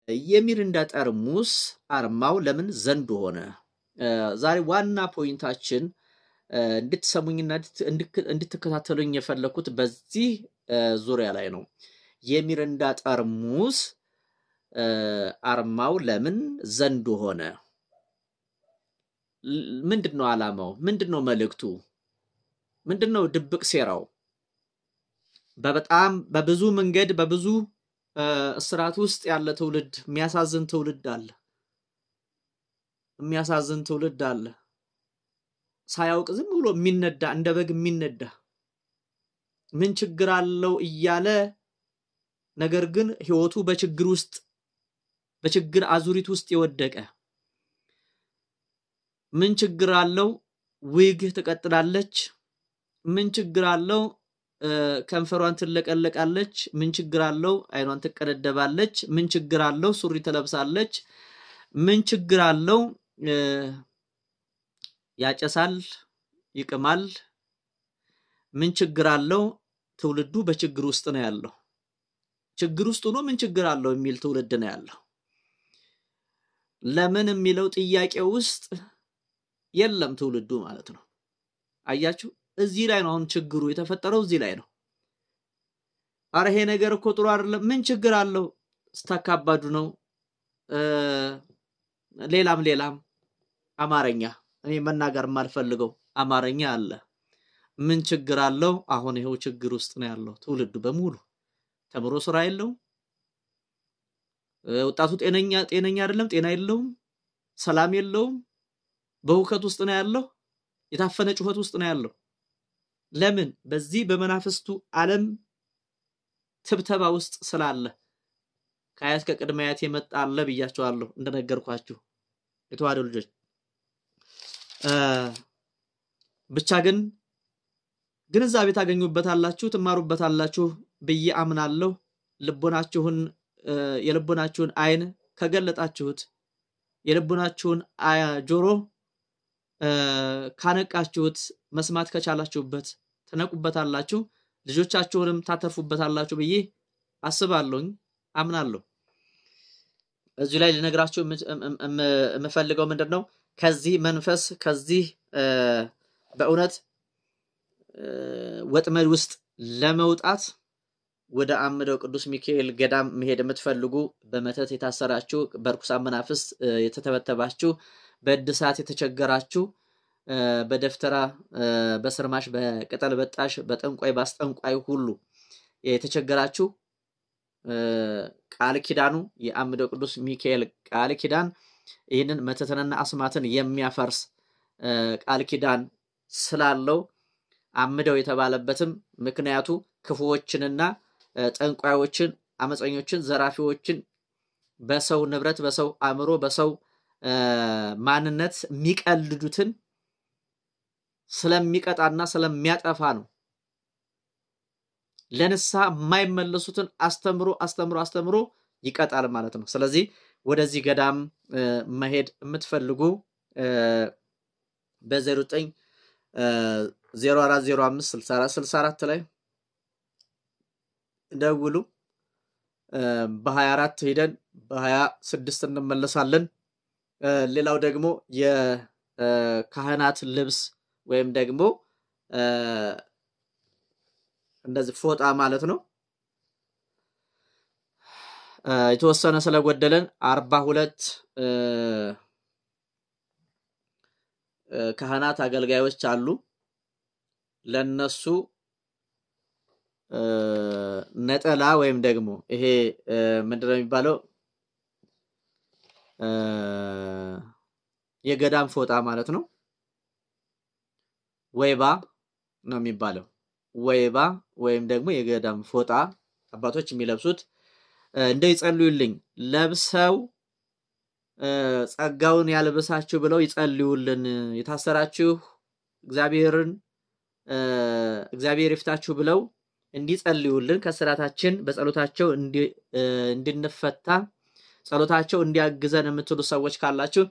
የሚሪንዳ ጠርሙስ አርማው ለምን ዘንዶ ሆነ? ዛሬ ዋና ፖይንታችን እንድትሰሙኝና እንድትከታተሉኝ የፈለኩት በዚህ ዙሪያ ላይ ነው። የሚሪንዳ ጠርሙስ አርማው ለምን ዘንዶ ሆነ? ምንድነው ዓላማው? ምንድነው መልእክቱ? ምንድነው ድብቅ ሴራው? በጣም በብዙ መንገድ በብዙ እስራት ውስጥ ያለ ትውልድ የሚያሳዝን ትውልድ አለ። የሚያሳዝን ትውልድ አለ። ሳያውቅ ዝም ብሎ የሚነዳ እንደ በግ የሚነዳ ምን ችግር አለው እያለ ነገር ግን ህይወቱ በችግር ውስጥ በችግር አዙሪት ውስጥ የወደቀ ምን ችግር አለው ዊግ ትቀጥላለች፣ ምን ችግር አለው ከንፈሯን ትለቀለቃለች፣ ምን ችግር አለው አይኗን ትቀደደባለች፣ ምን ችግር አለው ሱሪ ትለብሳለች፣ ምን ችግር አለው ያጨሳል ይቅማል፣ ምን ችግር አለው ትውልዱ በችግር ውስጥ ነው ያለው። ችግር ውስጥ ሆኖ ምን ችግር አለው የሚል ትውልድ ነው ያለው። ለምን የሚለው ጥያቄ ውስጥ የለም ትውልዱ ማለት ነው። አያችሁ እዚህ ላይ ነው አሁን ችግሩ የተፈጠረው እዚህ ላይ ነው። አረ ይሄ ነገር እኮ ጥሩ አይደለም፣ ምን ችግር አለው ስታካባዱ ነው። ሌላም አማርኛ እኔ መናገር ማልፈልገው አማርኛ አለ። ምን ችግር አለው? አሁን ይሄው ችግር ውስጥ ነው ያለው ትውልዱ በሙሉ። ተምሮ ስራ የለው፣ ወጣቱ ጤነኛ አይደለም፣ ጤና የለውም፣ ሰላም የለውም፣ በሁከት ውስጥ ነው ያለው፣ የታፈነ ጩኸት ውስጥ ነው ያለው። ለምን? በዚህ በመናፍስቱ ዓለም ትብተባ ውስጥ ስላለ ከአያት ከቅድማያት የመጣ አለ ብያቸዋለሁ እንደነገርኳችሁ የተዋደ ልጆች። ብቻ ግን ግንዛቤ ታገኙበታላችሁ ትማሩበታላችሁ ብዬ አምናለሁ። ልቦናችሁን የልቦናችሁን አይን ከገለጣችሁት የልቦናችሁን ጆሮ ካነቃችሁት መስማት ከቻላችሁበት ተነቁበታላችሁ፣ ልጆቻችሁንም ታተርፉበታላችሁ ብዬ አስባለሁኝ አምናለሁ። እዚህ ላይ ልነግራችሁ የምፈልገው ምንድነው ከዚህ መንፈስ ከዚህ በእውነት ወጥመድ ውስጥ ለመውጣት ወደ አምደው ቅዱስ ሚካኤል ገዳም መሄድ የምትፈልጉ በመተት የታሰራችሁ በርኩሳን መናፍስት የተተበተባችሁ በእድሳት የተቸገራችሁ በደፍተራ በስርማሽ በቅጠል በጣሽ በጠንቋይ ባስጠንቋይ ሁሉ የተቸገራችሁ ቃል ኪዳኑ የአምደው ቅዱስ ሚካኤል ቃል ኪዳን ይህንን መተተንና አስማትን የሚያፈርስ ቃል ኪዳን ስላለው አምደው የተባለበትም ምክንያቱ ክፉዎችንና ጠንቋዮችን አመፀኞችን ዘራፊዎችን በሰው ንብረት በሰው አእምሮ በሰው ማንነት የሚቀልዱትን ስለሚቀጣና ስለሚያጠፋ ነው። ለንስሐ የማይመለሱትን አስተምሮ ይቀጣል ማለት ነው። ስለዚህ ወደዚህ ገዳም መሄድ የምትፈልጉ በ09 0405 64 ላይ ደውሉ። በ24 ሄደን በ26 እንመለሳለን። ሌላው ደግሞ የካህናት ልብስ ወይም ደግሞ እንደዚህ ፎጣ ማለት ነው የተወሰነ ስለጎደለን 42 ካህናት አገልጋዮች አሉ። ለነሱ ነጠላ ወይም ደግሞ ይሄ ምንድነው የሚባለው የገዳም ፎጣ ማለት ነው። ወይባ ነው የሚባለው። ወይባ ወይም ደግሞ የገዳም ፎጣ አባቶች የሚለብሱት እንደይጸልዩልኝ ለብሰው ጸጋውን ያልበሳችሁ ብለው ይጸልዩልን። የታሰራችሁ እግዚአብሔር ይፍታችሁ ብለው እንዲጸልዩልን ከስራታችን በጸሎታቸው እንድንፈታ ጸሎታቸው እንዲያግዘን የምትሉ ሰዎች ካላችሁ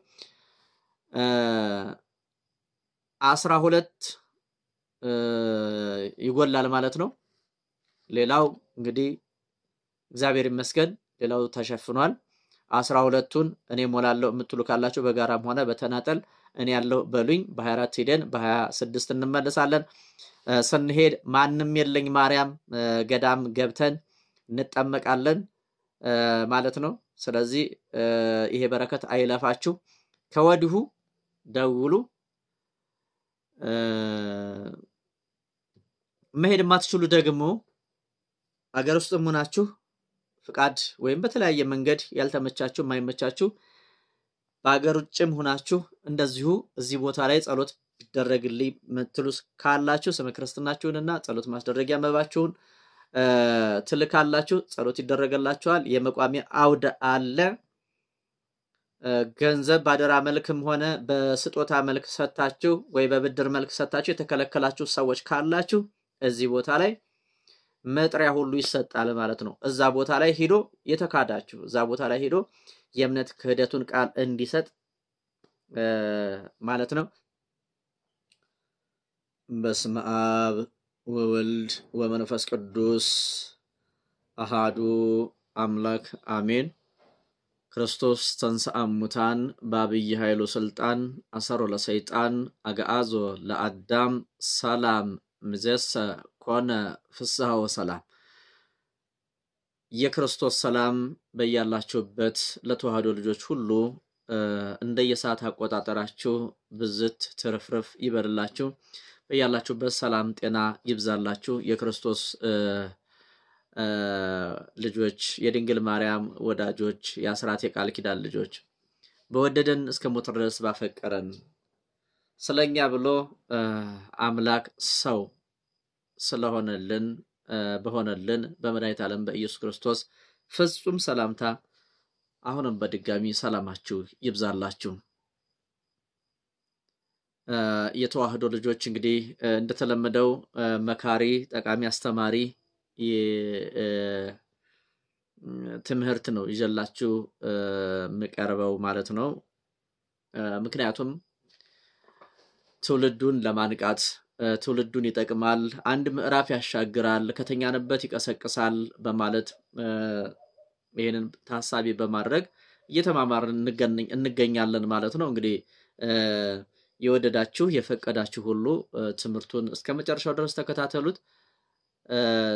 12 ይጎላል ማለት ነው። ሌላው እንግዲህ እግዚአብሔር ይመስገን ሌላው ተሸፍኗል። 12ቱን እኔ ሞላለሁ የምትሉ ካላችሁ በጋራም ሆነ በተናጠል እኔ ያለው በሉኝ። በ24 ሄደን በ26 እንመለሳለን። ስንሄድ ማንም የለኝ ማርያም ገዳም ገብተን እንጠመቃለን ማለት ነው። ስለዚህ ይሄ በረከት አይለፋችሁ። ከወዲሁ ደውሉ። መሄድ ማትችሉ ደግሞ አገር ውስጥም ሆናችሁ ፍቃድ ወይም በተለያየ መንገድ ያልተመቻችሁ ማይመቻችሁ በአገር ውጭም ሆናችሁ እንደዚሁ እዚህ ቦታ ላይ ጸሎት ቢደረግልኝ ምትሉስ ካላችሁ ስመ ክርስትናችሁንና ጸሎት ማስደረጊያ መባችሁን ትልካላችሁ። ጸሎት ይደረገላችኋል። የመቋሚያ አውደ አለ። ገንዘብ ባደራ መልክም ሆነ በስጦታ መልክ ሰጣችሁ ወይ በብድር መልክ ሰጣችሁ የተከለከላችሁ ሰዎች ካላችሁ እዚህ ቦታ ላይ መጥሪያ ሁሉ ይሰጣል ማለት ነው። እዛ ቦታ ላይ ሄዶ የተካዳችሁ እዛ ቦታ ላይ ሄዶ የእምነት ክህደቱን ቃል እንዲሰጥ ማለት ነው። በስመ አብ ወወልድ ወመንፈስ ቅዱስ አሃዱ አምላክ አሜን። ክርስቶስ ተንሥአ እሙታን በአብይ ኃይሉ ስልጣን አሰሮ ለሰይጣን አግዓዞ ለአዳም ሰላም ምዘሰ ኮነ ፍስሐ ወሰላም። የክርስቶስ ሰላም በያላችሁበት ለተዋህዶ ልጆች ሁሉ እንደየሰዓት አቆጣጠራችሁ ብዝት ትርፍርፍ ይበልላችሁ። በያላችሁበት ሰላም ጤና ይብዛላችሁ። የክርስቶስ ልጆች የድንግል ማርያም ወዳጆች የአስራት የቃል ኪዳን ልጆች በወደደን እስከ ሞት ድረስ ባፈቀረን ስለኛ ብሎ አምላክ ሰው ስለሆነልን በሆነልን በመድኃኒተ ዓለም በኢየሱስ ክርስቶስ ፍጹም ሰላምታ አሁንም በድጋሚ ሰላማችሁ ይብዛላችሁ። የተዋህዶ ልጆች እንግዲህ እንደተለመደው መካሪ ጠቃሚ አስተማሪ ትምህርት ነው ይዘላችሁ መቀርበው ማለት ነው። ምክንያቱም ትውልዱን ለማንቃት ትውልዱን ይጠቅማል፣ አንድ ምዕራፍ ያሻግራል፣ ከተኛንበት ይቀሰቅሳል በማለት ይሄንን ታሳቢ በማድረግ እየተማማርን እንገኛለን ማለት ነው። እንግዲህ የወደዳችሁ የፈቀዳችሁ ሁሉ ትምህርቱን እስከመጨረሻው ድረስ ተከታተሉት።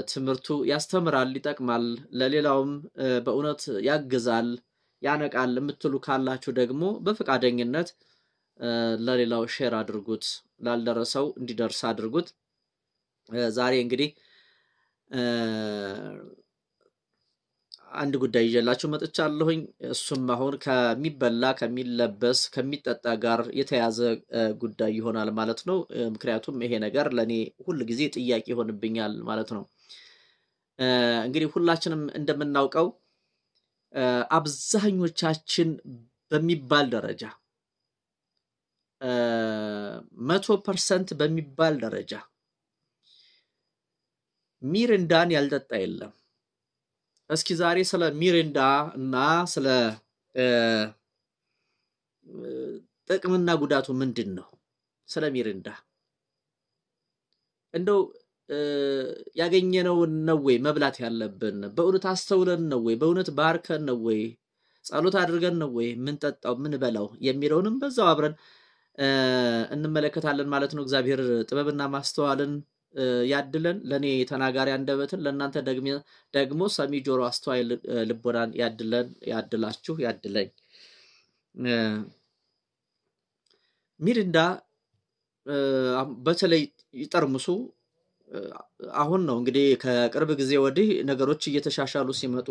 ትምህርቱ ያስተምራል፣ ይጠቅማል፣ ለሌላውም በእውነት ያግዛል፣ ያነቃል የምትሉ ካላችሁ ደግሞ በፈቃደኝነት ለሌላው ሼር አድርጉት፣ ላልደረሰው እንዲደርስ አድርጉት። ዛሬ እንግዲህ አንድ ጉዳይ ይዤላችሁ መጥቻለሁኝ። እሱም አሁን ከሚበላ ከሚለበስ ከሚጠጣ ጋር የተያዘ ጉዳይ ይሆናል ማለት ነው። ምክንያቱም ይሄ ነገር ለኔ ሁሉ ጊዜ ጥያቄ ይሆንብኛል ማለት ነው። እንግዲህ ሁላችንም እንደምናውቀው አብዛኞቻችን በሚባል ደረጃ 100% በሚባል ደረጃ ሚሪንዳን ያልጠጣ የለም። እስኪ ዛሬ ስለ ሚሪንዳ እና ስለ ጥቅምና ጉዳቱ ምንድነው? ስለ ሚሪንዳ እንደው ያገኘነው ነው ወይ መብላት ያለብን? በእውነት አስተውለን ነው ወይ? በእውነት ባርከን ነው ወይ? ጸሎት አድርገን ነው ወይ ምን ጠጣው ምን በላው የሚለውንም በዛው አብረን እንመለከታለን ማለት ነው። እግዚአብሔር ጥበብና ማስተዋልን ያድለን። ለኔ ተናጋሪ አንደበትን ለእናንተ ደግሞ ሰሚ ጆሮ አስተዋይ ልቦናን ያድለን፣ ያድላችሁ፣ ያድለኝ። ሚሪንዳ በተለይ ይጠርሙሱ አሁን ነው እንግዲህ ከቅርብ ጊዜ ወዲህ ነገሮች እየተሻሻሉ ሲመጡ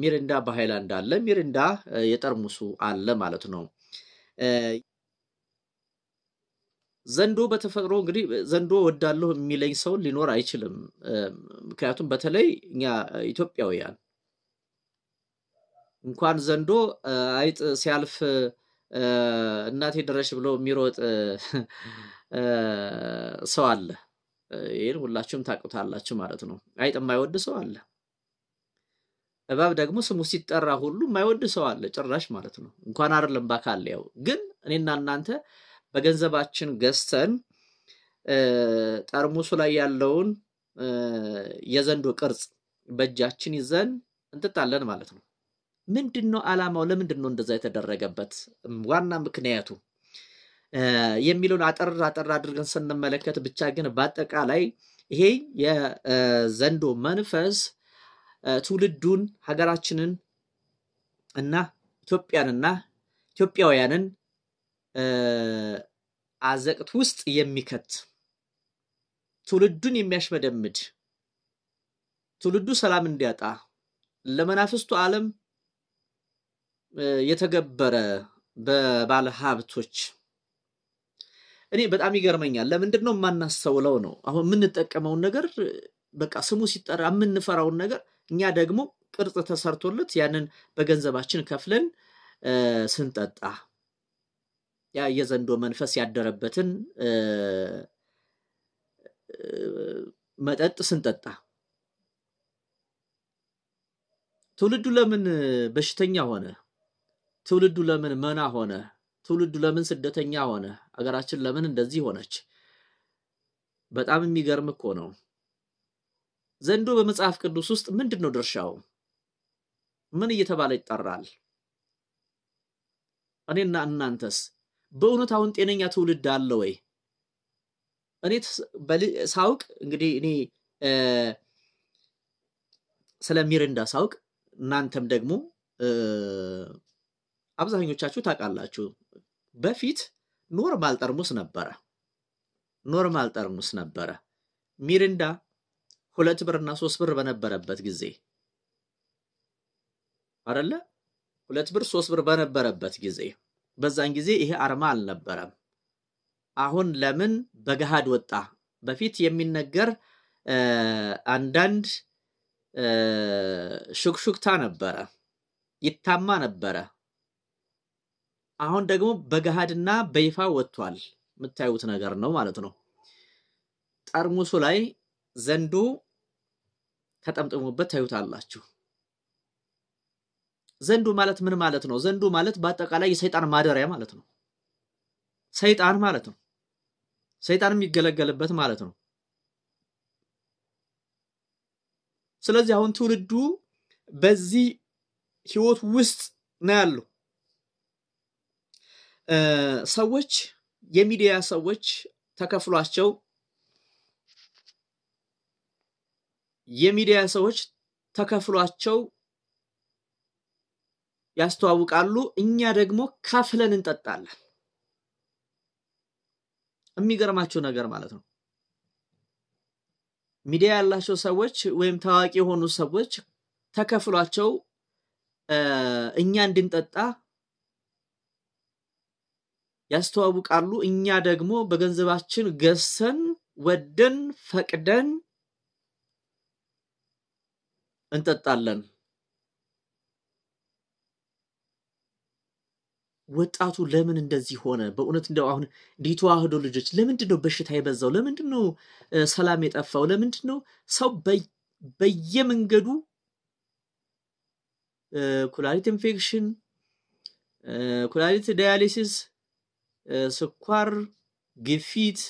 ሚሪንዳ በሃይላንድ አለ፣ ሚሪንዳ የጠርሙሱ አለ ማለት ነው። ዘንዶ በተፈጥሮ እንግዲህ ዘንዶ ወዳለሁ የሚለኝ ሰው ሊኖር አይችልም። ምክንያቱም በተለይ እኛ ኢትዮጵያውያን እንኳን ዘንዶ አይጥ ሲያልፍ እናቴ ድረሽ ብሎ የሚሮጥ ሰው አለ። ይሄን ሁላችሁም ታውቁታላችሁ ማለት ነው። አይጥ የማይወድ ሰው አለ። እባብ ደግሞ ስሙ ሲጠራ ሁሉ የማይወድ ሰው አለ ጭራሽ ማለት ነው። እንኳን አይደለም ባካል ያው ግን እኔና እናንተ በገንዘባችን ገዝተን ጠርሙሱ ላይ ያለውን የዘንዶ ቅርጽ በእጃችን ይዘን እንጥጣለን ማለት ነው። ምንድነው ዓላማው? ለምንድነው እንደዛ የተደረገበት ዋና ምክንያቱ የሚሉን አጠር አድርገን ስንመለከት ብቻ ግን በአጠቃላይ ይሄ የዘንዶ መንፈስ ትውልዱን ሀገራችንን እና ኢትዮጵያውያንን አዘቅት ውስጥ የሚከት ትውልዱን የሚያሽመደምድ ትውልዱ ሰላም እንዲያጣ ለመናፍስቱ ዓለም የተገበረ በባለ ሀብቶች እኔ በጣም ይገርመኛል። ለምንድነው ማናስተውለው ነው? አሁን ምን ተጠቀመው ነገር በቃ ስሙ ሲጠራ ምን ፈራው ነገር እኛ ደግሞ ቅርጽ ተሰርቶለት ያንን በገንዘባችን ከፍለን ስንጠጣ ያ የዘንዶ መንፈስ ያደረበትን መጠጥ ስንጠጣ ትውልዱ ለምን በሽተኛ ሆነ? ትውልዱ ለምን መና ሆነ? ትውልዱ ለምን ስደተኛ ሆነ? አገራችን ለምን እንደዚህ ሆነች? በጣም የሚገርም እኮ ነው። ዘንዶ በመጽሐፍ ቅዱስ ውስጥ ምንድነው ድርሻው? ምን እየተባለ ይጠራል? እኔና እናንተስ በእውነት አሁን ጤነኛ ትውልድ አለ ወይ? እኔ ሳውቅ እንግዲህ እኔ ስለሚሪንዳ ሳውቅ እናንተም ደግሞ አብዛኞቻችሁ ታውቃላችሁ። በፊት ኖርማል ጠርሙስ ነበረ ሚሪንዳ 2 ብር እና 3 ብር በነበረበት ጊዜ አይደለ 2 ብር 3 ብር በነበረበት ጊዜ በዛን ጊዜ ይሄ አርማ አልነበረም። አሁን ለምን በገሃድ ወጣ? በፊት የሚነገር አንዳንድ ሹክሹክታ ነበረ፣ ይታማ ነበረ። አሁን ደግሞ በገሃድና በይፋ ወጥቷል። የምታዩት ነገር ነው ማለት ነው። ጠርሙሱ ላይ ዘንዶ ተጠምጥሞበት ታዩታላችሁ። ዘንዶ ማለት ምን ማለት ነው? ዘንዶ ማለት በአጠቃላይ የሰይጣን ማደሪያ ማለት ነው። ሰይጣን ማለት ነው። ሰይጣን የሚገለገልበት ማለት ነው። ስለዚህ አሁን ትውልዱ በዚህ ህይወት ውስጥ ነው ያለው። ሰዎች የሚዲያ ሰዎች ተከፍሏቸው ያስተዋውቃሉ። እኛ ደግሞ ካፍለን እንጠጣለን። የሚገርማቸው ነገር ማለት ነው ሚዲያ ያላቸው ሰዎች ወይም ታዋቂ የሆኑ ሰዎች ተከፍሏቸው እኛ እንድንጠጣ ያስተዋውቃሉ። እኛ ደግሞ በገንዘባችን ገሰን ወደን ፈቅደን እንጠጣለን። ወጣቱ ለምን እንደዚህ ሆነ? በእውነት እንደው አሁን ዲተዋህዶ ልጆች ለምንድነው በሽታ የበዛው? ለምንድነው ሰላም የጠፋው? ለምንድነው ሰው በየመንገዱ ኩላሊት ኢንፌክሽን፣ ኩላሊት ዳያሊሲስ፣ ስኳር፣ ግፊት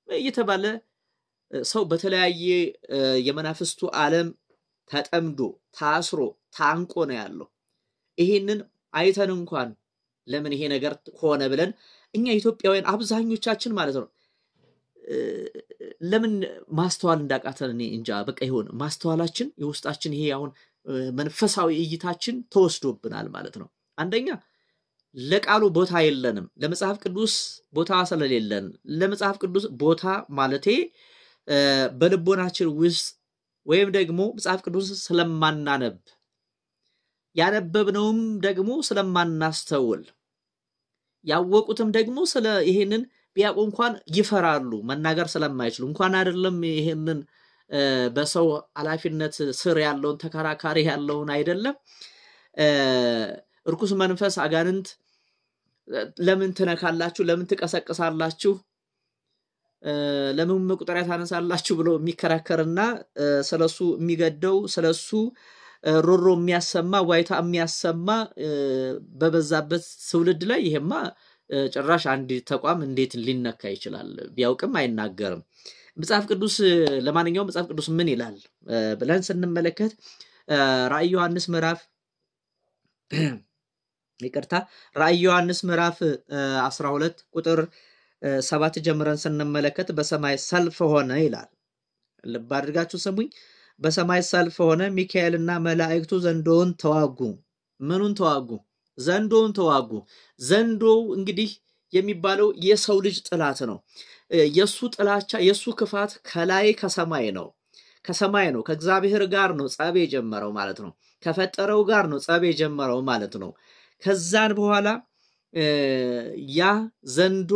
እየተባለ ሰው በተለያየ የመናፍስቱ ዓለም ተጠምዶ ታስሮ ታንቆ ነው ያለው። ይሄንን አይተን እንኳን ለምን ይሄ ነገር ሆነ ብለን እኛ ኢትዮጵያውያን አብዛኞቻችን ማለት ነው ለምን ማስተዋል እንዳቃተን እኔ እንጃ። በቃ ይሁን ማስተዋላችን የውስጣችን ይሄ አሁን መንፈሳዊ እይታችን ተወስዶብናል ማለት ነው። አንደኛ ለቃሉ ቦታ የለንም። ለመጽሐፍ ቅዱስ ቦታ ስለሌለን ለመጽሐፍ ቅዱስ ቦታ ማለቴ በልቦናችን ውስጥ ወይም ደግሞ መጽሐፍ ቅዱስ ስለማናነብ ያነበብነውም ደግሞ ስለማናስተውል ያወቁትም ደግሞ ስለ ይሄንን ቢያውቁ እንኳን ይፈራሉ መናገር ስለማይችሉ እንኳን አይደለም ይሄንን በሰው ኃላፊነት ስር ያለውን ተከራካሪ ያለውን አይደለም እርኩስ መንፈስ አጋንንት ለምን ተነካላችሁ ለምን ተቀሰቀሳላችሁ ለምን መቁጠሪያ ታነሳላችሁ ብሎ የሚከራከርና ስለሱ የሚገደው ስለሱ ሮሮ የሚያሰማ ዋይታ የሚያሰማ በበዛበት ትውልድ ላይ ይሄማ ጭራሽ አንድ ተቋም እንዴት ሊነካ ይችላል? ቢያውቅም አይናገርም። መጽሐፍ ቅዱስ ለማንኛውም መጽሐፍ ቅዱስ ምን ይላል ብለን ስንመለከት ራዕይ ዮሐንስ ምዕራፍ ይቅርታ ራእይ ዮሐንስ ምዕራፍ 12 ቁጥር 7 ጀምረን ስንመለከት በሰማይ ሰልፍ ሆነ ይላል። ልብ አድርጋችሁ ስሙኝ። በሰማይ ሰልፍ ሆነ፣ ሚካኤልና መላእክቱ ዘንዶውን ተዋጉ። ምኑን ተዋጉ? ዘንዶውን ተዋጉ። ዘንዶው እንግዲህ የሚባለው የሰው ልጅ ጥላት ነው። የሱ ጥላቻ የሱ ክፋት ከላይ ከሰማይ ነው። ከሰማይ ነው። ከእግዚአብሔር ጋር ነው ጸብ የጀመረው ማለት ነው። ከፈጠረው ጋር ነው ጸብ የጀመረው ማለት ነው። ከዛን በኋላ ያ ዘንዶ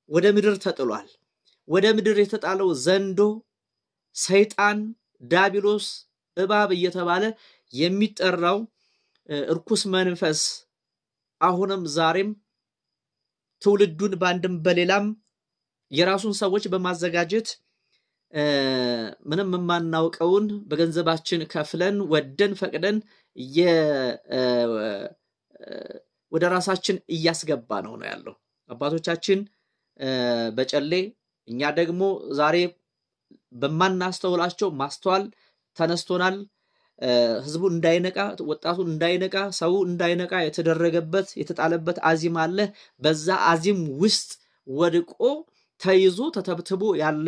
ወደ ምድር ተጥሏል። ወደ ምድር የተጣለው ዘንዶ ሰይጣን፣ ዲያብሎስ፣ እባብ እየተባለ የሚጠራው እርኩስ መንፈስ አሁንም ዛሬም ትውልዱን ባንድም በሌላም የራሱን ሰዎች በማዘጋጀት ምንም የማናውቀውን በገንዘባችን ከፍለን ወደን ፈቅደን ወደ ራሳችን እያስገባ ነው ያለው። አባቶቻችን በጨሌ እኛ ደግሞ ዛሬ በማናስተውላቸው ማስተዋል ተነስቶናል። ህዝቡ እንዳይነቃ፣ ወጣቱ እንዳይነቃ፣ ሰው እንዳይነቃ የተደረገበት የተጣለበት አዚም አለ። በዛ አዚም ውስጥ ወድቆ ተይዞ ተተብትቦ ያለ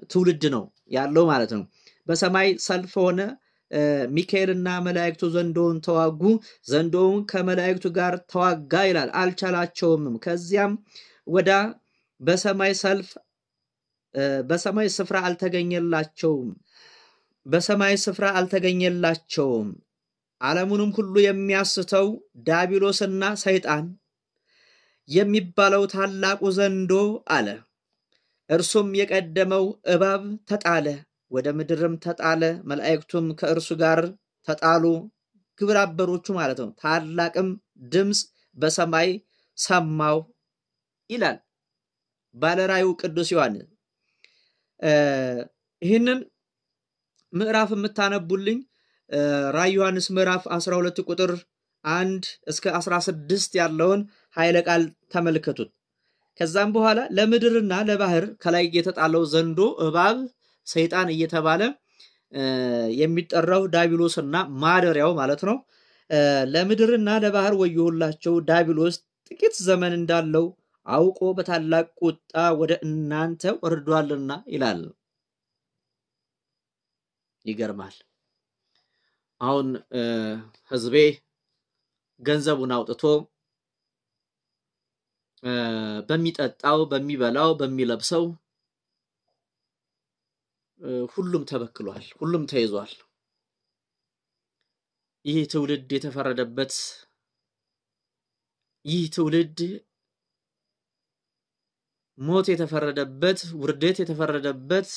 ትውልድ ነው ያለው ማለት ነው። በሰማይ ሰልፍ ሆነ፣ ሚካኤልና መላእክቱ ዘንዶውን ተዋጉ። ዘንዶውን ከመላእክቱ ጋር ተዋጋ ይላል፣ አልቻላቸውም። ከዚያም ወዳ በሰማይ ሰልፍ በሰማይ ስፍራ አልተገኘላቸውም። በሰማይ ስፍራ አልተገኘላቸውም። ዓለሙንም ሁሉ የሚያስተው ዲያብሎስና ሰይጣን የሚባለው ታላቁ ዘንዶ አለ። እርሱም የቀደመው እባብ ተጣለ፣ ወደ ምድርም ተጣለ። መላእክቱም ከእርሱ ጋር ተጣሉ፣ ግብረ አበሮቹ ማለት ነው። ታላቅም ድምፅ በሰማይ ሰማው ይላል ባለራእዩ ቅዱስ ዮሐንስ። ይህንን ምዕራፍ የምታነቡልኝ ራእይ ዮሐንስ ምዕራፍ 12 ቁጥር 1 እስከ 16 ያለውን ኃይለ ቃል ተመልከቱት። ከዛም በኋላ ለምድርና ለባህር ከላይ የተጣለው ዘንዶ እባብ ሰይጣን እየተባለ የሚጠራው ዲያብሎስና ማደሪያው ማለት ነው። ለምድርና ለባህር ወዮላቸው፣ ዲያብሎስ ጥቂት ዘመን እንዳለው አውቆ በታላቅ ቁጣ ወደ እናንተ ወርዷልና ይላል። ይገርማል። አሁን ህዝቤ ገንዘቡን አውጥቶ በሚጠጣው፣ በሚበላው፣ በሚለብሰው ሁሉም ተበክሏል፣ ሁሉም ተይዟል። ይህ ትውልድ የተፈረደበት፣ ይህ ትውልድ ሞት የተፈረደበት፣ ውርደት የተፈረደበት፣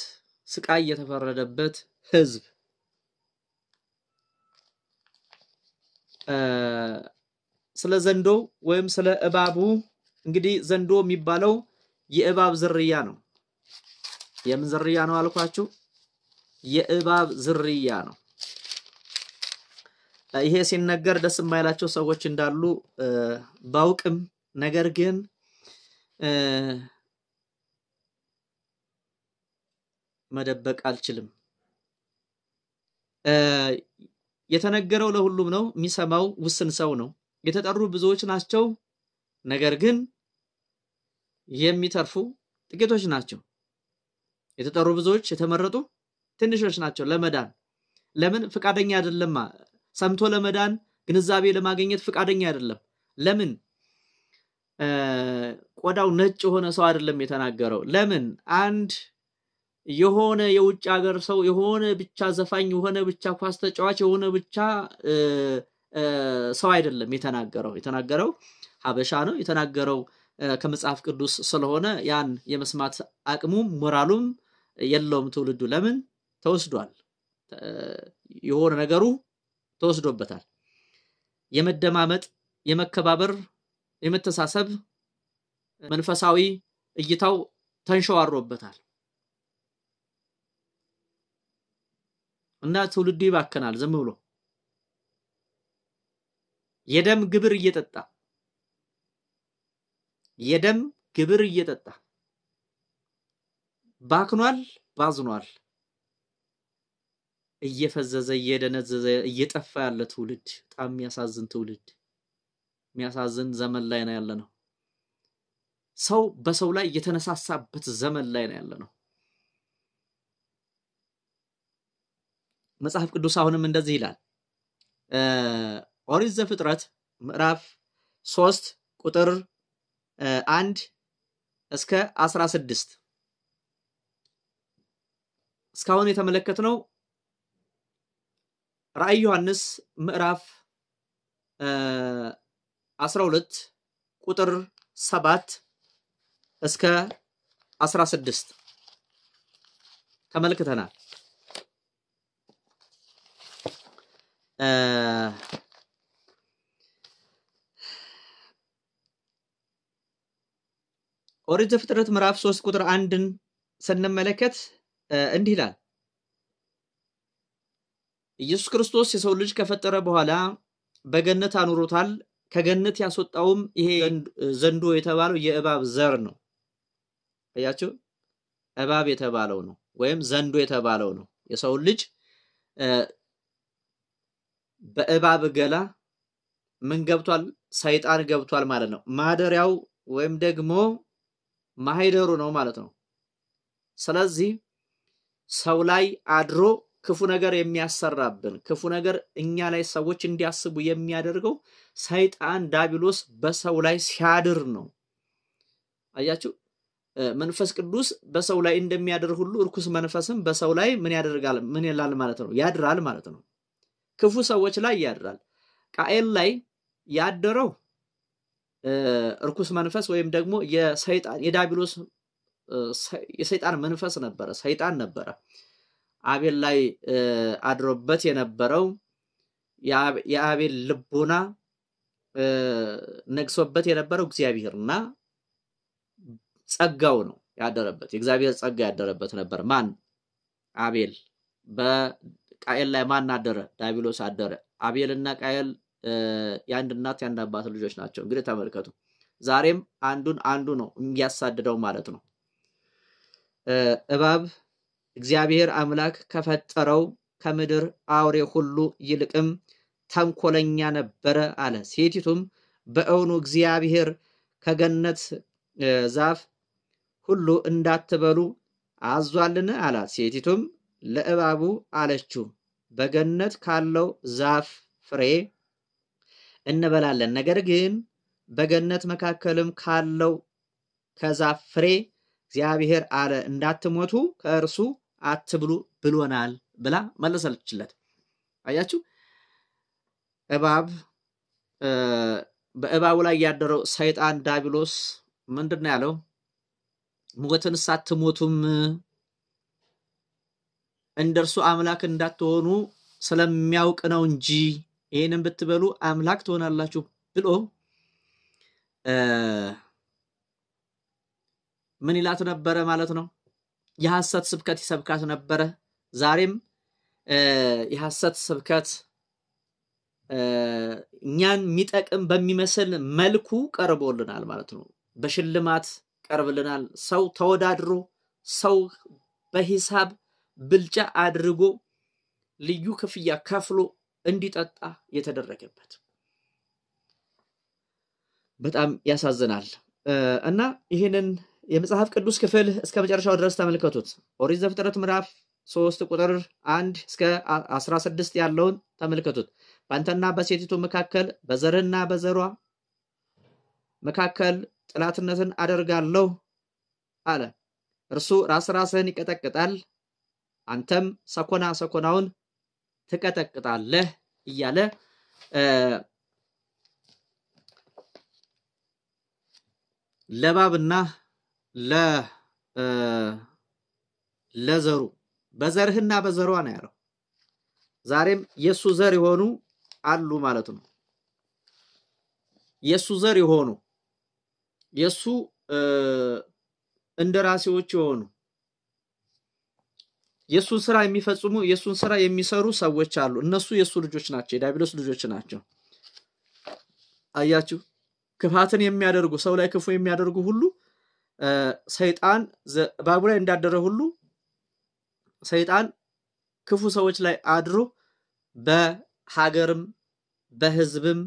ስቃይ የተፈረደበት ህዝብ ስለ ዘንዶ ወይም ስለ እባቡ እንግዲህ ዘንዶ የሚባለው የእባብ ዝርያ ነው። የምን ዝርያ ነው አልኳችሁ? የእባብ ዝርያ ነው። ይሄ ሲነገር ደስ የማይላቸው ሰዎች እንዳሉ ባውቅም ነገር ግን መደበቅ አልችልም። የተነገረው ለሁሉም ነው፣ የሚሰማው ውስን ሰው ነው። የተጠሩ ብዙዎች ናቸው፣ ነገር ግን የሚተርፉ ጥቂቶች ናቸው። የተጠሩ ብዙዎች የተመረጡ ትንሾች ናቸው ለመዳን። ለምን? ፍቃደኛ አይደለም። ሰምቶ ለመዳን ግንዛቤ ለማግኘት ፍቃደኛ አይደለም። ለምን? ቆዳው ነጭ የሆነ ሰው አይደለም የተናገረው። ለምን? አንድ የሆነ የውጭ ሀገር ሰው የሆነ ብቻ ዘፋኝ የሆነ ብቻ ኳስ ተጫዋች የሆነ ብቻ ሰው አይደለም የተናገረው ሀበሻ ነው የተናገረው ከመጽሐፍ ቅዱስ ስለሆነ ያን የመስማት አቅሙም ሞራሉም የለውም ትውልዱ። ለምን? ተወስዷል። የሆነ ነገሩ ተወስዶበታል። የመደማመጥ፣ የመከባበር፣ የመተሳሰብ መንፈሳዊ እይታው ተንሸዋሮበታል እና ትውልዱ ይባከናል ዝም ብሎ የደም ግብር እየጠጣ ባክኗል፣ ባዝኗል። እየፈዘዘ እየደነዘዘ እየጠፋ ያለ ትውልድ በጣም የሚያሳዝን ትውልድ የሚያሳዝን ዘመን ላይ ነው ያለነው ሰው በሰው ላይ የተነሳሳበት ዘመን ላይ ነው ያለነው መጽሐፍ ቅዱስ አሁንም እንደዚህ ይላል ኦሪት ዘፍጥረት ምዕራፍ 3 ቁጥር 1 እስከ 16 እስካሁን የተመለከትነው ራእይ ዮሐንስ ምዕራፍ 12 ቁጥር 7 እስከ 16 ተመልክተናል ኦሪት ዘፍጥረት ምዕራፍ 3 ቁጥር 1ን ስንመለከት እንዲህ ይላል ኢየሱስ ክርስቶስ የሰው ልጅ ከፈጠረ በኋላ በገነት አኑሮታል ከገነት ያስወጣውም ይሄ ዘንዶ የተባለው የእባብ ዘር ነው አያችሁ እባብ የተባለው ነው ወይም ዘንዶ የተባለው ነው የሰው ልጅ በእባብ ገላ ምን ገብቷል ሰይጣን ገብቷል ማለት ነው ማደሪያው ወይም ደግሞ ማህደሩ ነው ማለት ነው ስለዚህ ሰው ላይ አድሮ ክፉ ነገር የሚያሰራብን ክፉ ነገር እኛ ላይ ሰዎች እንዲያስቡ የሚያደርገው ሰይጣን ዳቢሎስ በሰው ላይ ሲያድር ነው አያችሁ መንፈስ ቅዱስ በሰው ላይ እንደሚያድር ሁሉ እርኩስ መንፈስም በሰው ላይ ምን ያደርጋል ምን ይላል ማለት ነው ያድራል ማለት ነው ክፉ ሰዎች ላይ ያድራል ቃኤል ላይ ያደረው እርኩስ መንፈስ ወይም ደግሞ የሰይጣን የዳቢሎስ የሰይጣን መንፈስ ነበር ሰይጣን ነበር አቤል ላይ አድሮበት የነበረው የአቤል ልቦና ነግሶበት የነበረው እግዚአብሔርና ጸጋው ነው ያደረበት የእግዚአብሔር ጸጋ ያደረበት ነበር ማን አቤል በቃኤል ላይ ማን አደረ ዳቢሎስ አደረ አቤልና ቃኤል ያንድ እናት ያንድ አባት ልጆች ናቸው እንግዲህ ተመልከቱ ዛሬም አንዱ ነው የሚያሳድደው ማለት ነው እባብ እግዚአብሔር አምላክ ከፈጠረው ከምድር አውሬ ሁሉ ይልቅም ተንኮለኛ ነበር አለ ሴቲቱም በእውኑ እግዚአብሔር ከገነት ዛፍ ሁሉ እንዳትበሉ አዟልን አላት ሴቲቱም ለእባቡ አለችው በገነት ካለው ዛፍ ፍሬ እንበላለን ነገር ግን በገነት መካከልም ካለው ከዛፍ ፍሬ እግዚአብሔር አለ እንዳትሞቱ ከእርሱ አትብሉ ብሎናል ብላ መለሰችለት አያችሁ እባብ በእባቡ ላይ ያደረው ሰይጣን ዳቢሎስ ምንድነው ያለው ሞትን ሳትሞቱም እንደርሱ አምላክ እንዳትሆኑ ስለሚያውቅ ነው እንጂ ይሄንን ብትበሉ አምላክ ትሆናላችሁ ብሎ ምን ይላት ነበር ማለት ነው የሐሰት ስብከት ይሰብካት ነበር ዛሬም የሐሰት ስብከት እኛን ሚጠቅም በሚመስል መልኩ ቀርቦልናል ማለት ነው በሽልማት ቀርብልናል ሰው ተወዳድሮ ሰው በሂሳብ ብልጫ አድርጎ ልዩ ክፍያ ከፍሎ እንዲጠጣ የተደረገበት በጣም ያሳዝናል እና ይሄንን የመጽሐፍ ቅዱስ ክፍል እስከ መጨረሻው ድረስ ተመልከቱት ኦሪት ዘፍጥረት ምዕራፍ 3 ቁጥር 1 እስከ 16 ያለውን ተመልከቱት ባንተና በሴቲቱ መካከል በዘርህና በዘሯ መካከል ጥላትነትን አደርጋለሁ አለ እርሱ ራስህን ይቀጠቅጣል አንተም ሰኮናውን ትቀጠቅጣለህ እያለ ለባብና ለዘሩ በዘርህና በዘሯ ነው ያለው ዛሬም የሱ ዘር የሆኑ አሉ ማለት ነው የሱ ዘር የሆኑ የሱ እንደራሴዎች የሆኑ የሱን ስራ የሚፈጽሙ የሱን ስራ የሚሰሩ ሰዎች አሉ እነሱ የሱ ልጆች ናቸው የዳቢሎስ ልጆች ናቸው አያችሁ ክፋትን የሚያደርጉ ሰው ላይ ክፉ የሚያደርጉ ሁሉ ሰይጣን ባቡ ላይ እንዳደረ ሁሉ ሰይጣን ክፉ ሰዎች ላይ አድሮ በሀገርም በህዝብም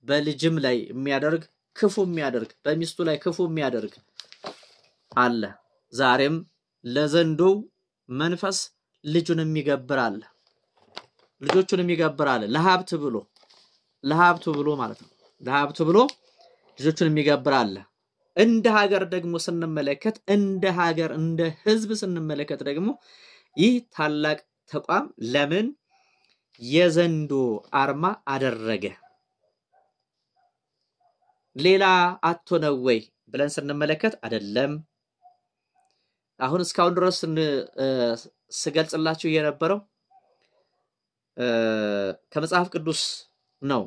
በልጅም ላይ የሚያደርግ ክፉ የሚያደርግ በሚስቱ ላይ ክፉ የሚያደርግ አለ። ዛሬም ለዘንዶ መንፈስ ልጁን የሚገብር አለ። ልጆቹን የሚገብር አለ። ለሀብት ብሎ ማለት ነው። ለሀብት ብሎ ልጆቹን የሚገብር አለ። እንደ ሀገር ደግሞ ስንመለከት እንደ ሀገር እንደ ህዝብ ስንመለከት ደግሞ ይህ ታላቅ ተቋም ለምን የዘንዶ አርማ አደረገ? ሌላ አቶ ነው ወይ ብለን ስንመለከት አይደለም። አሁን እስካሁን ድረስ ስገልጽላችሁ የነበረው ከመጽሐፍ ቅዱስ ነው።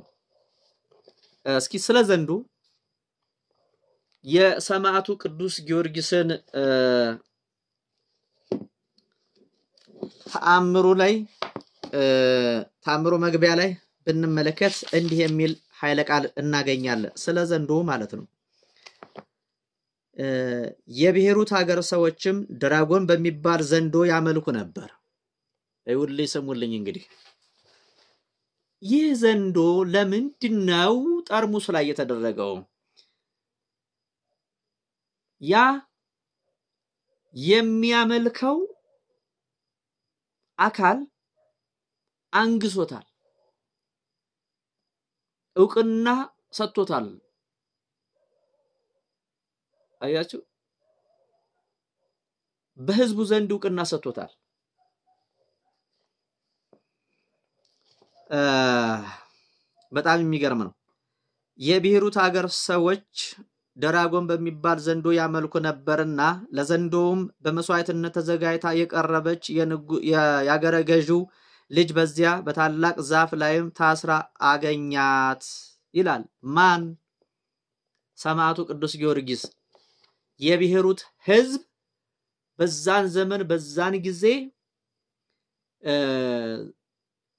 እስኪ ስለ ዘንዶ የሰማዕቱ ቅዱስ ጊዮርጊስን ተአምሩ መግቢያ ላይ ብንመለከት እንዲህ የሚል ኃይለ ቃል እናገኛለን። ስለ ዘንዶ ማለት ነው። የብሔሩት ሀገር ሰዎችም ድራጎን በሚባል ዘንዶ ያመልኩ ነበር። ይኸውልኝ ስሙልኝ እንግዲህ ይህ ዘንዶ ለምንድነው ጠርሙስ ላይ የተደረገው? ያ የሚያመልከው አካል አንግሶታል፣ እውቅና ሰጥቶታል። አያችሁ፣ በህዝቡ ዘንድ እውቅና ሰጥቶታል። በጣም የሚገርም ነው። የብሔሩት ሀገር ሰዎች ድራጎን በሚባል ዘንዶ ያመልኩ ነበርና ለዘንዶውም በመስዋዕትነት ተዘጋጅታ የቀረበች የአገረ ገዢው ልጅ በዚያ በታላቅ ዛፍ ላይም ታስራ አገኛት ይላል። ማን? ሰማዕቱ ቅዱስ ጊዮርጊስ። የብሔሩት ህዝብ በዛን ዘመን በዛን ጊዜ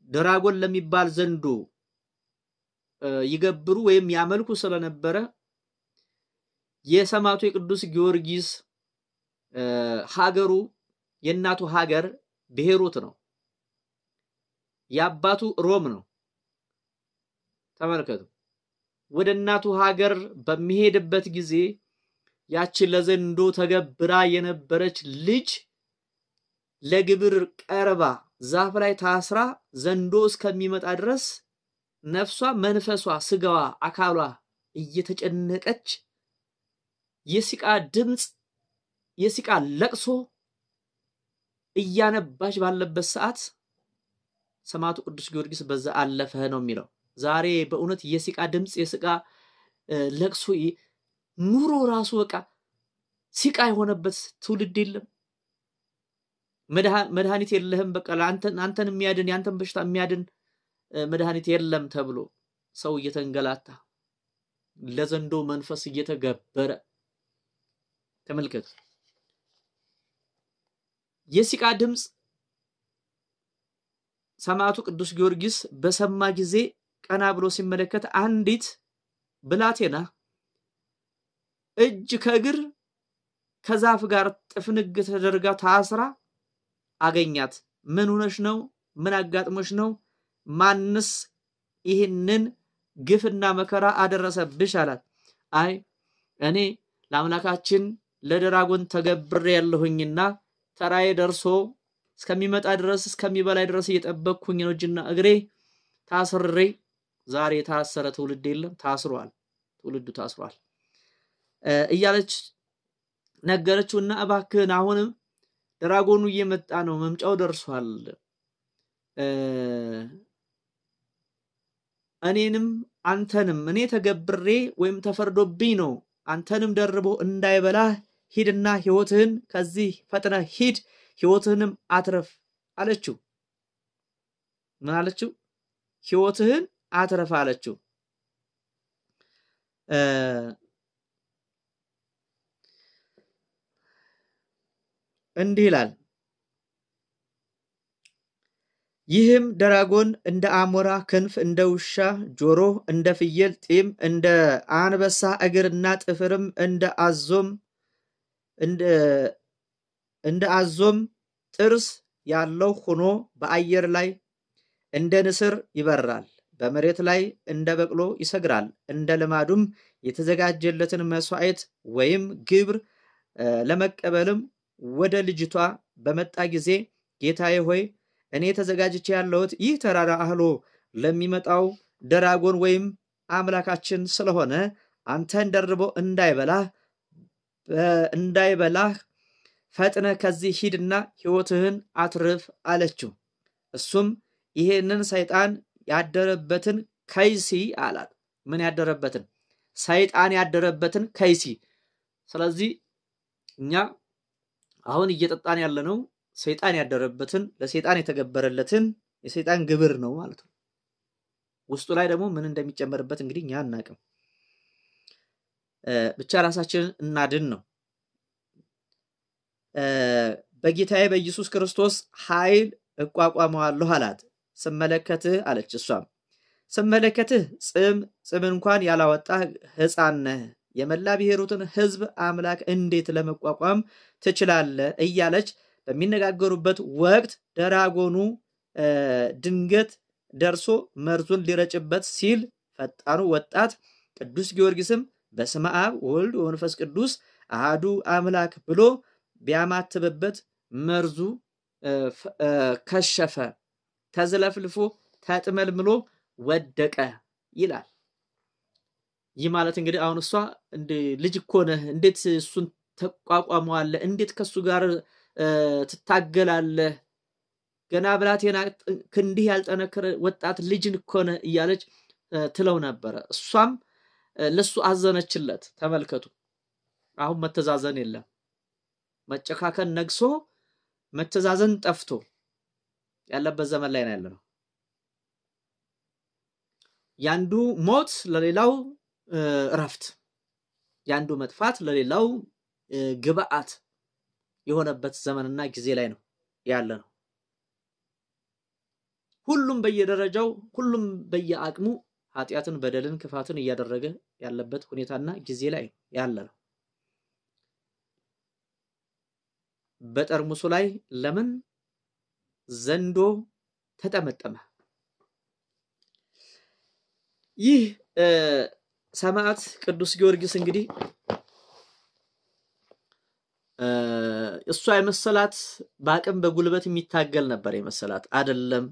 ድራጎን ለሚባል ዘንዶ ይገብሩ ወይም ያመልኩ ስለነበረ የሰማዕቱ የቅዱስ ጊዮርጊስ ሀገሩ የእናቱ ሀገር ብሔሩት ነው። የአባቱ ሮም ነው። ተመልከቱ። ወደ እናቱ ሀገር በሚሄድበት ጊዜ ያቺ ለዘንዶ ተገብራ የነበረች ልጅ ለግብር ቀርባ ዛፍ ላይ ታስራ ዘንዶ እስከሚመጣ ድረስ ነፍሷ፣ መንፈሷ፣ ስጋዋ፣ አካሏ እየተጨነቀች የሲቃ ድምጽ የሲቃ ለቅሶ እያነባች ባለበት ሰዓት ሰማዕቱ ቅዱስ ጊዮርጊስ በዛ አለፈ ነው የሚለው። ዛሬ በእውነት የሲቃ ድምጽ የሲቃ ለቅሶ ኑሮ ራሱ በቃ ሲቃ የሆነበት ትውልድ የለም። መድኃኒት የለህም፣ በቃ አንተን የሚያድን ያንተን በሽታ የሚያድን መድኃኒት የለም ተብሎ ሰው እየተንገላታ ለዘንዶ መንፈስ እየተገበረ ተመልከቱ። የሲቃ ድምጽ ሰማዕቱ ቅዱስ ጊዮርጊስ በሰማ ጊዜ ቀና ብሎ ሲመለከት አንዲት ብላቴና እጅ ከእግር ከዛፍ ጋር ጥፍንግ ተደርጋ ታስራ አገኛት። ምን ሆነሽ ነው? ምን አጋጥሞሽ ነው? ማንስ ይህንን ግፍና መከራ አደረሰብሽ አላት። አይ እኔ ለአምላካችን ለድራጎን ተገብሬ ያለሁኝና ተራዬ ደርሶ እስከሚመጣ ድረስ እስከሚበላይ ድረስ እየጠበቅኩኝ ነው እጅና እግሬ ታስሬ። ዛሬ የታሰረ ትውልድ የለም፣ ታስሯል፣ ትውልዱ ታስሯል እያለች ነገረችውና እባክህን አሁንም ድራጎኑ እየመጣ ነው፣ መምጫው ደርሷል፣ እኔንም አንተንም እኔ ተገብሬ ወይም ተፈርዶብኝ ነው አንተንም ደርቦ እንዳይበላህ ሂድና ህይወትህን ከዚህ ፈጥነ ሂድ ህይወትህንም አትረፍ አለችው። ምን አለችው? ህይወትህን አትረፍ አለችው። እንዲህ ይላል። ይህም ድራጎን እንደ አሞራ ክንፍ፣ እንደ ውሻ ጆሮ፣ እንደ ፍየል ጢም፣ እንደ አንበሳ እግርና ጥፍርም እንደ አዞም ጥርስ ያለው ሆኖ በአየር ላይ እንደ ንስር ይበራል፣ በመሬት ላይ እንደ በቅሎ ይሰግራል። እንደ ልማዱም የተዘጋጀለትን መስዋዕት ወይም ግብር ለመቀበልም ወደ ልጅቷ በመጣ ጊዜ ጌታዬ ሆይ እኔ ተዘጋጅቼ ያለሁት ይህ ተራራ አህሎ ለሚመጣው ደራጎን ወይም አምላካችን ስለሆነ አንተን ደርቦ እንዳይበላህ ፈጥነ ከዚህ ሂድና ሕይወትህን አትርፍ አለችው። እሱም ይሄንን ሰይጣን ያደረበትን ከይሲ አላት። ምን ያደረበትን? ሰይጣን ያደረበትን ከይሲ። ስለዚህ እኛ አሁን እየጠጣን ያለነው ሰይጣን ያደረበትን ለሰይጣን የተገበረለትን የሰይጣን ግብር ነው ማለት ነው። ውስጡ ላይ ደግሞ ምን እንደሚጨመርበት እንግዲህ እኛ አናውቅም። ብቻ ራሳችንን እናድን ነው። በጌታዬ በኢየሱስ ክርስቶስ ኃይል እቋቋመዋለሁ አላት። ስመለከትህ አለች። እሷም ስመለከትህ ጽም እንኳን ያላወጣህ ሕፃን ነህ፣ የመላ ብሔሩትን ሕዝብ አምላክ እንዴት ለመቋቋም ትችላለህ እያለች በሚነጋገሩበት ወቅት ደራጎኑ ድንገት ደርሶ መርዙን ሊረጭበት ሲል ፈጣኑ ወጣት ቅዱስ ጊዮርጊስም በስመ አብ ወወልድ ወመንፈስ ቅዱስ አሐዱ አምላክ ብሎ ቢያማትብበት መርዙ ከሸፈ፣ ተዝለፍልፎ ተጥመልምሎ ወደቀ ይላል። ይህ ማለት እንግዲህ አሁን እሷ እንደ ልጅ እኮ ነህ፣ እንዴት እሱን ተቋቋመዋለህ? እንዴት ከሱ ጋር ትታገላለህ? ገና ብላቴና ክንዲህ ያልጠነከረ ወጣት ልጅን እኮ ነህ እያለች ትለው ነበረ። እሷም ለሱ አዘነችለት። ተመልከቱ፣ አሁን መተዛዘን የለም፣ መጨካከን ነግሶ መተዛዘን ጠፍቶ ያለበት ዘመን ላይ ነው ያለነው። ያንዱ ሞት ለሌላው እረፍት፣ ያንዱ መጥፋት ለሌላው ግብአት የሆነበት ዘመንና ጊዜ ላይ ነው ያለነው። ሁሉም በየደረጃው ሁሉም በየአቅሙ ኃጢያትን፣ በደልን፣ ክፋትን እያደረገ ያለበት ሁኔታና ጊዜ ላይ ያለነው። በጠርሙሱ ላይ ለምን ዘንዶ ተጠመጠመ? ይህ ሰማዕት ቅዱስ ጊዮርጊስ እንግዲህ እሷ የመሰላት በአቅም በጉልበት የሚታገል ነበር የመሰላት። አይደለም።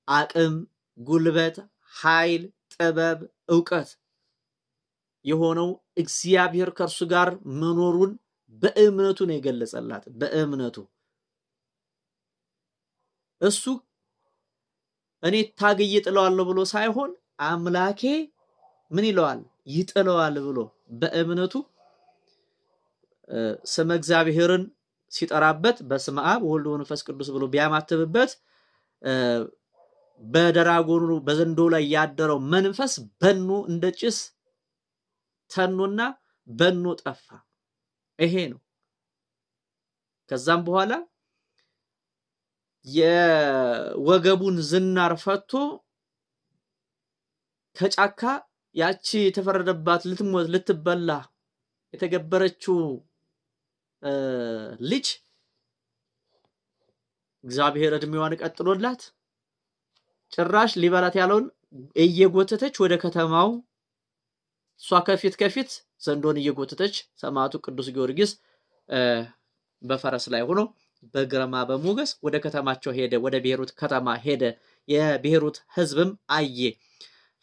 አቅም፣ ጉልበት፣ ኃይል፣ ጥበብ፣ ዕውቀት የሆነው እግዚአብሔር ከእርሱ ጋር መኖሩን በእምነቱ ነው የገለጸላት። በእምነቱ እሱ እኔ ታግዬ ጥለዋለሁ ብሎ ሳይሆን አምላኬ ምን ይለዋል? ይጥለዋል ብሎ በእምነቱ ስመ እግዚአብሔርን ሲጠራበት በስመ አብ ወወልድ ወመንፈስ ቅዱስ ብሎ ቢያማትብበት በደራጎኑ በዘንዶ ላይ ያደረው መንፈስ በኖ እንደ ጭስ ተኖና በኖ ጠፋ። ይሄ ነው። ከዛም በኋላ የወገቡን ዝናር ፈቶ ከጫካ ያቺ የተፈረደባት ልትሞት ልትበላ የተገበረችው ልጅ እግዚአብሔር እድሜዋን ቀጥሎላት ጭራሽ ሊበላት ያለውን እየጎተተች ወደ ከተማው እሷ ከፊት ዘንዶን እየጎተተች ሰማዕቱ ቅዱስ ጊዮርጊስ በፈረስ ላይ ሆኖ በግርማ በሞገስ ወደ ከተማቸው ሄደ። ወደ ብሔሩት ከተማ ሄደ። የብሔሩት ሕዝብም አየ፣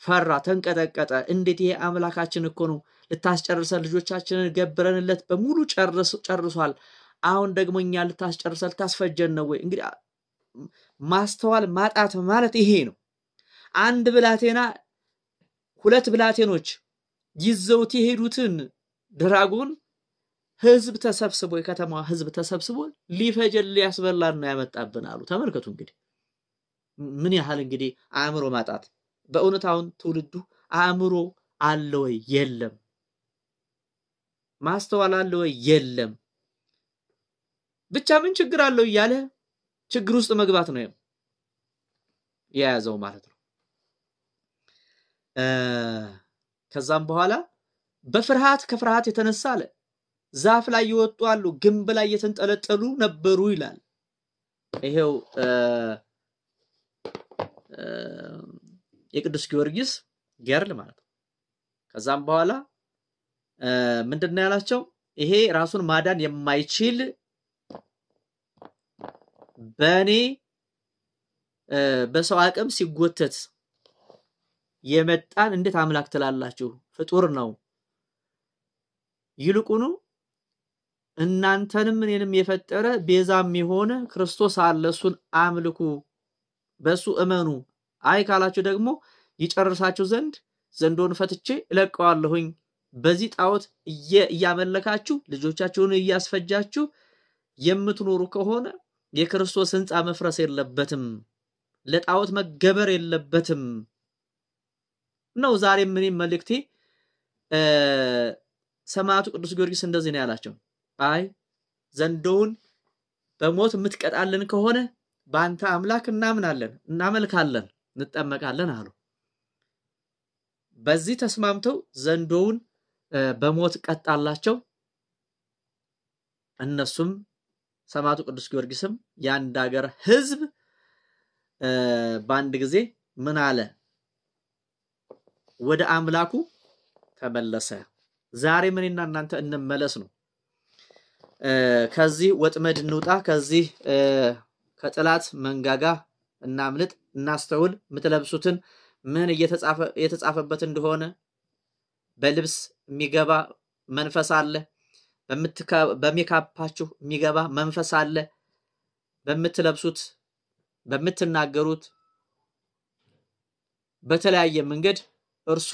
ፈራ፣ ተንቀጠቀጠ። እንዴት ይሄ አምላካችን እኮ ነው ልታስጨርሰን፣ ልጆቻችንን ገብረንለት በሙሉ ጨርሷል። አሁን ደግሞ እኛ ልታስጨርሰን ልታስፈጀን ነው ወይ? እንግዲህ ማስተዋል ማጣት ማለት ይሄ ነው። አንድ ብላቴና ሁለት ብላቴኖች ይዘውት የሄዱትን ድራጎን ሕዝብ ተሰብስቦ የከተማዋ ሕዝብ ተሰብስቦ ሊፈጀል ሊያስበላን ነው ያመጣብን አሉ። ተመልከቱ እንግዲህ ምን ያህል እንግዲህ አእምሮ ማጣት። በእውነት አሁን ትውልዱ አእምሮ አለ ወይ? የለም። ማስተዋል አለ ወይ? የለም። ብቻ ምን ችግር አለው እያለ ችግር ውስጥ መግባት ነው የያዘው ማለት ነው። ከዛም በኋላ ከፍርሃት የተነሳ አለ ዛፍ ላይ ይወጡ አሉ፣ ግንብ ላይ የተንጠለጠሉ ነበሩ ይላል። ይሄው የቅዱስ ጊዮርጊስ ገርል ማለት ነው። ከዛም በኋላ ምንድነው ያላቸው? ይሄ ራሱን ማዳን የማይችል በኔ በሰው አቅም ሲጎተት የመጣን እንዴት አምላክ ትላላችሁ? ፍጡር ነው። ይልቁኑ እናንተንም እኔንም የፈጠረ ቤዛም የሆነ ክርስቶስ አለ፣ እሱን አምልኩ፣ በሱ እመኑ። አይ ካላችሁ ደግሞ ይጨርሳችሁ ዘንድ ዘንዶን ፈትቼ እለቀዋለሁኝ። በዚህ ጣዖት እያመለካችሁ ልጆቻችሁን እያስፈጃችሁ የምትኖሩ ከሆነ የክርስቶስ ሕንጻ መፍረስ የለበትም፣ ለጣዖት መገበር የለበትም ነው። ዛሬ ምን መልእክቴ ሰማዕቱ ቅዱስ ጊዮርጊስ እንደዚህ ነው ያላቸው። አይ ዘንዶውን በሞት የምትቀጣልን ከሆነ በአንተ አምላክ እናምናለን፣ እናመልካለን፣ እንጠመቃለን አሉ። በዚህ ተስማምተው ዘንዶውን በሞት ቀጣላቸው። እነሱም ሰማዕቱ ቅዱስ ጊዮርጊስም የአንድ ሀገር ህዝብ በአንድ ጊዜ ምን አለ? ወደ አምላኩ ተመለሰ። ዛሬ ምንና እናንተ እንመለስ ነው። ከዚህ ወጥመድ እንውጣ፣ ከዚህ ከጥላት መንጋጋ እናምልጥ፣ እናስተውል። የምትለብሱትን ምን እየተጻፈበት እንደሆነ በልብስ የሚገባ መንፈስ አለ፣ በሜካፓችሁ የሚገባ መንፈስ አለ፣ በምትለብሱት በምትናገሩት በተለያየ መንገድ እርሱ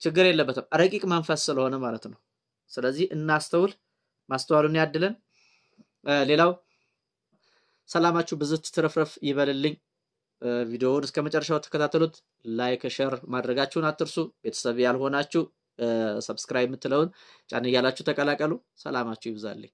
ችግር የለበትም፣ ረቂቅ መንፈስ ስለሆነ ማለት ነው። ስለዚህ እናስተውል፣ ማስተዋሉን ያድለን። ሌላው ሰላማችሁ ብዝት ትረፍረፍ ይበልልኝ። ቪዲዮውን እስከ መጨረሻው ተከታተሉት። ላይክ ሼር ማድረጋችሁን አትርሱ። ቤተሰብ ያልሆናችሁ ሰብስክራይብ የምትለውን ጫን እያላችሁ ተቀላቀሉ። ሰላማችሁ ይብዛልኝ።